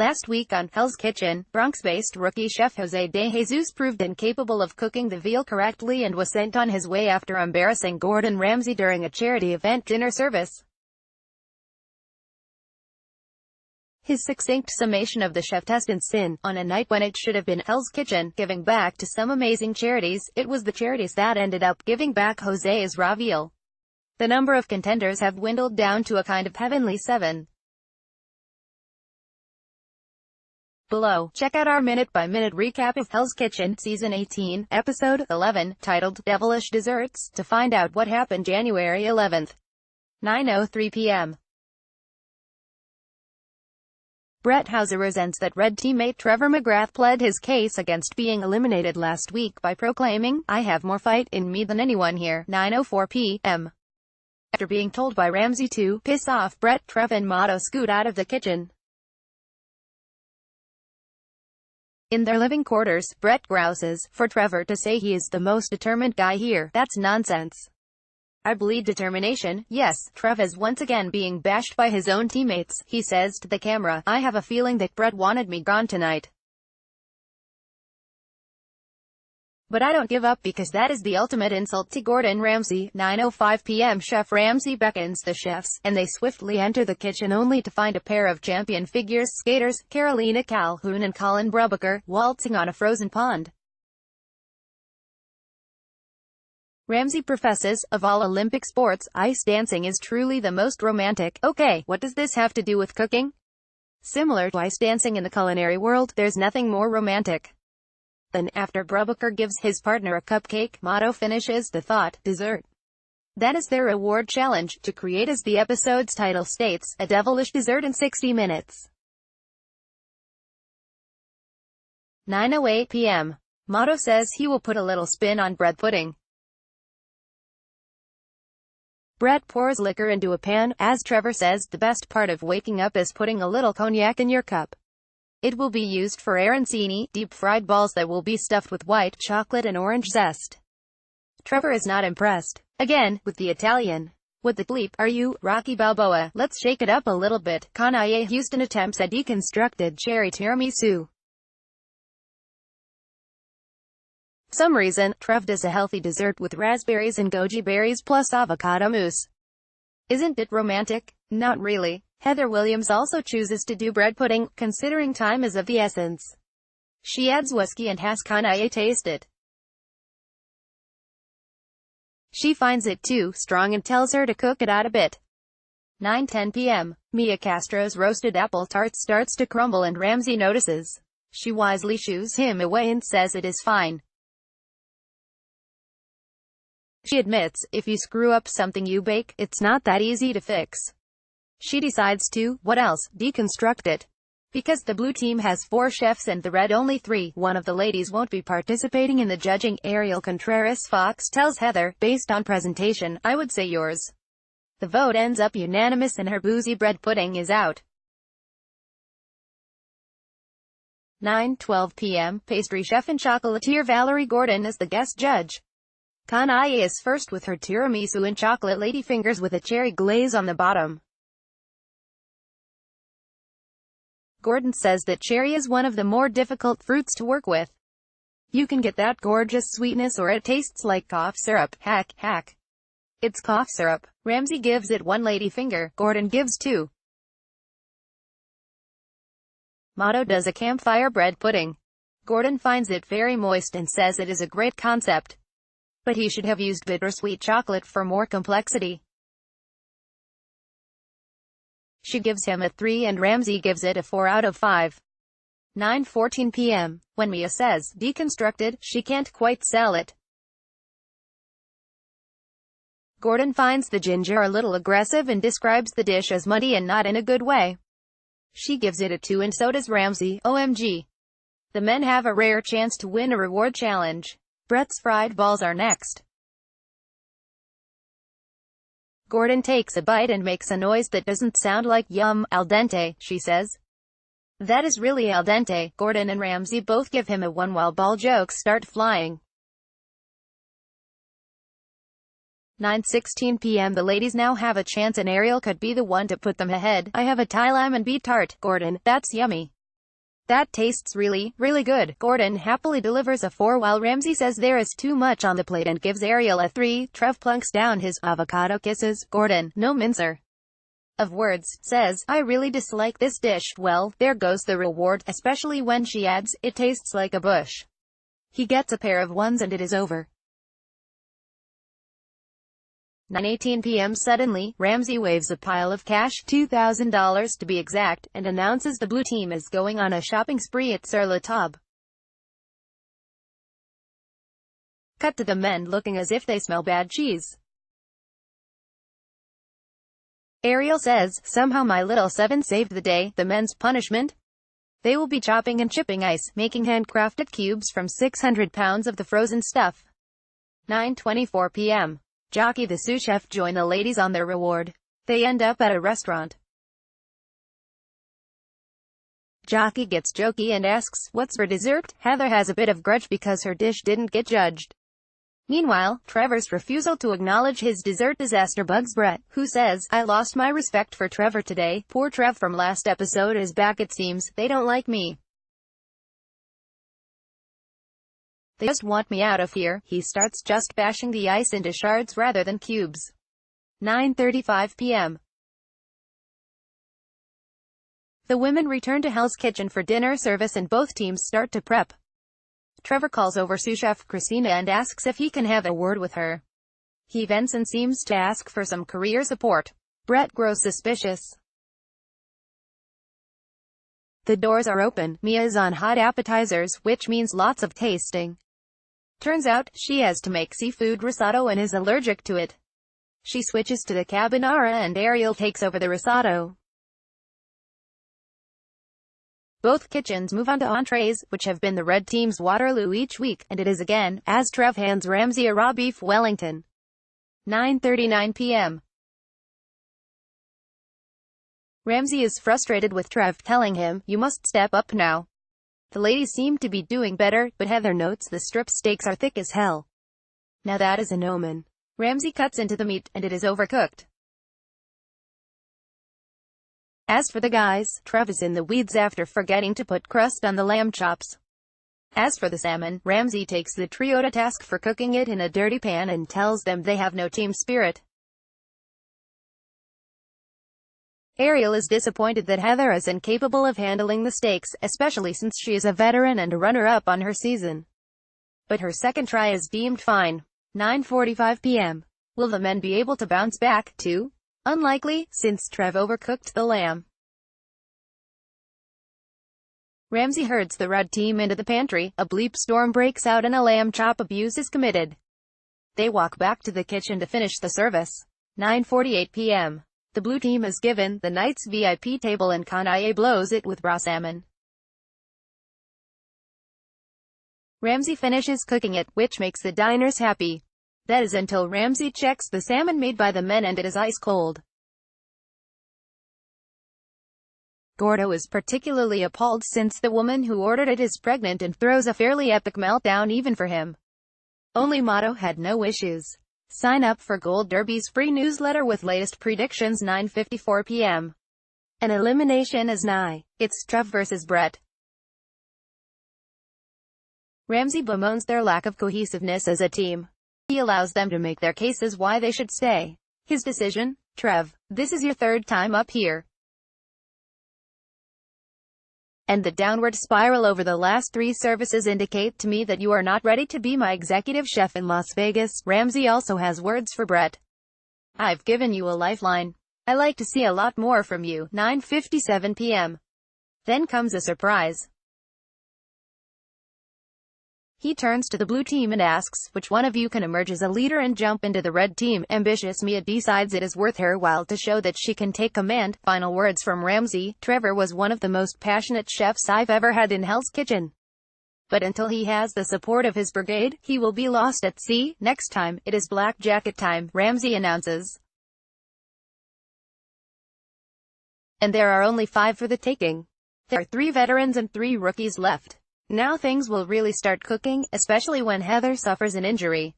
Last week on Hell's Kitchen, Bronx-based rookie chef Jose DeJesus proved incapable of cooking the veal correctly and was sent on his way after embarrassing Gordon Ramsay during a charity event dinner service. His succinct summation of the chef-testant sin, on a night when it should have been Hell's Kitchen, giving back to some amazing charities, it was the charities that ended up giving back Jose's raw veal. The number of contenders have dwindled down to a kind of heavenly 7. Below, check out our minute-by-minute recap of Hell's Kitchen, Season 18, Episode 11, titled Devilish Desserts, to find out what happened January 11th. 9:03 p.m. Brett Houser resents that Red teammate Trevor McGrath pled his case against being eliminated last week by proclaiming, "I have more fight in me than anyone here." 9:04 p.m. After being told by Ramsay to piss off Brett, Trev and Motto scoot out of the kitchen. In their living quarters, Brett grouses for Trevor to say he is the most determined guy here. That's nonsense. I bleed determination. Yes, Trev is once again being bashed by his own teammates. He says to the camera, "I have a feeling that Brett wanted me gone tonight. But I don't give up because that is the ultimate insult to Gordon Ramsay." 9:05 p.m. Chef Ramsay beckons the chefs, and they swiftly enter the kitchen only to find a pair of champion figures skaters, Carolina Calhoun and Colin Brubaker, waltzing on a frozen pond. Ramsay professes, "Of all Olympic sports, ice dancing is truly the most romantic." Okay, what does this have to do with cooking? Similar to ice dancing in the culinary world, there's nothing more romantic. Then, after Brubaker gives his partner a cupcake, Motto finishes the thought, "dessert." That is their reward challenge, to create, as the episode's title states, a devilish dessert in 60 minutes. 9:08 p.m. Motto says he will put a little spin on bread pudding. Brett pours liquor into a pan. As Trevor says, the best part of waking up is putting a little cognac in your cup. It will be used for arancini, deep-fried balls that will be stuffed with white chocolate and orange zest. Trevor is not impressed. Again, with the Italian. "What the bleep are you, Rocky Balboa? Let's shake it up a little bit." Kanye Houston attempts a deconstructed cherry tiramisu. For some reason, Trev does a healthy dessert with raspberries and goji berries plus avocado mousse. Isn't it romantic? Not really. Heather Williams also chooses to do bread pudding, considering time is of the essence. She adds whiskey and has Kanye taste it. She finds it too strong and tells her to cook it out a bit. 9:10 p.m. Mia Castro's roasted apple tart starts to crumble and Ramsay notices. She wisely shoos him away and says it is fine. She admits, if you screw up something you bake, it's not that easy to fix. She decides to, what else, deconstruct it. Because the blue team has 4 chefs and the red only 3, one of the ladies won't be participating in the judging. Ariel Contreras-Fox tells Heather, "Based on presentation, I would say yours." The vote ends up unanimous and her boozy bread pudding is out. 9:12 p.m. Pastry chef and chocolatier Valerie Gordon is the guest judge. Kanye is first with her tiramisu and chocolate ladyfingers with a cherry glaze on the bottom. Gordon says that cherry is one of the more difficult fruits to work with. You can get that gorgeous sweetness or it tastes like cough syrup. Hack. It's cough syrup. Ramsay gives it 1 ladyfinger, Gordon gives 2. Motto does a campfire bread pudding. Gordon finds it very moist and says it is a great concept. But he should have used bittersweet chocolate for more complexity. She gives him a 3 and Ramsay gives it a 4 out of 5. 9:14 p.m. When Mia says, deconstructed, she can't quite sell it. Gordon finds the ginger a little aggressive and describes the dish as muddy and not in a good way. She gives it a 2 and so does Ramsay. OMG. The men have a rare chance to win a reward challenge. Brett's fried balls are next. Gordon takes a bite and makes a noise that doesn't sound like yum. Al dente, she says. That is really al dente. Gordon and Ramsay both give him a 1 while ball jokes start flying. 9:16 p.m. The ladies now have a chance and Ariel could be the one to put them ahead. "I have a Thai lemon beet tart, Gordon. That's yummy." That tastes really, really good. Gordon happily delivers a 4 while Ramsay says there is too much on the plate and gives Ariel a 3. Trev plunks down his avocado kisses. Gordon, no mincer of words, says, I really dislike this dish. Well, there goes the reward, especially when she adds, it tastes like a bush. He gets a pair of ones and it is over. 9:18 p.m. Suddenly, Ramsay waves a pile of cash, $2,000 to be exact, and announces the blue team is going on a shopping spree at Sur La Table. Cut to the men looking as if they smell bad cheese. Ariel says, somehow my little seven saved the day. The men's punishment? They will be chopping and chipping ice, making handcrafted cubes from 600 pounds of the frozen stuff. 9:24 p.m. Jockey the sous chef join the ladies on their reward. They end up at a restaurant. Jockey gets jokey and asks, what's for dessert? Heather has a bit of grudge because her dish didn't get judged. Meanwhile, Trevor's refusal to acknowledge his dessert disaster bugs Brett, who says, I lost my respect for Trevor today. Poor Trev from last episode is back. It seems they don't like me. They just want me out of here. He starts just bashing the ice into shards rather than cubes. 9:35 p.m. The women return to Hell's Kitchen for dinner service and both teams start to prep. Trevor calls over sous chef Christina and asks if he can have a word with her. He vents and seems to ask for some career support. Brett grows suspicious. The doors are open. Mia is on hot appetizers, which means lots of tasting. Turns out, she has to make seafood risotto and is allergic to it. She switches to the carbonara and Ariel takes over the risotto. Both kitchens move on to entrees, which have been the red team's Waterloo each week, and it is again, as Trev hands Ramsay a raw beef Wellington. 9:39 p.m. Ramsay is frustrated with Trev, telling him, you must step up now. The ladies seem to be doing better, but Heather notes the strip steaks are thick as hell. Now that is an omen. Ramsay cuts into the meat, and it is overcooked. As for the guys, Trev is in the weeds after forgetting to put crust on the lamb chops. As for the salmon, Ramsay takes the trio to task for cooking it in a dirty pan and tells them they have no team spirit. Ariel is disappointed that Heather is incapable of handling the steaks, especially since she is a veteran and a runner-up on her season. But her second try is deemed fine. 9:45 p.m. Will the men be able to bounce back, too? Unlikely, since Trev overcooked the lamb. Ramsay herds the red team into the pantry. A bleep storm breaks out and a lamb chop abuse is committed. They walk back to the kitchen to finish the service. 9:48 p.m. The blue team is given the night's VIP table and Kanye blows it with raw salmon. Ramsay finishes cooking it, which makes the diners happy. That is until Ramsay checks the salmon made by the men and it is ice cold. Gordo is particularly appalled since the woman who ordered it is pregnant and throws a fairly epic meltdown even for him. Only Motto had no issues. Sign up for Gold Derby's free newsletter with latest predictions. 9:54 p.m. An elimination is nigh. It's Trev versus Brett. Ramsay bemoans their lack of cohesiveness as a team. He allows them to make their cases why they should stay. His decision? Trev, this is your third time up here. And the downward spiral over the last 3 services indicate to me that you are not ready to be my executive chef in Las Vegas. Ramsay also has words for Brett. I've given you a lifeline. I like to see a lot more from you. 9:57 p.m. Then comes a surprise. He turns to the blue team and asks, which one of you can emerge as a leader and jump into the red team? Ambitious Mia decides it is worth her while to show that she can take command. Final words from Ramsay. Trevor was one of the most passionate chefs I've ever had in Hell's Kitchen. But until he has the support of his brigade, he will be lost at sea. Next time, it is black jacket time, Ramsay announces. And there are only 5 for the taking. There are 3 veterans and 3 rookies left. Now things will really start cooking, especially when Heather suffers an injury.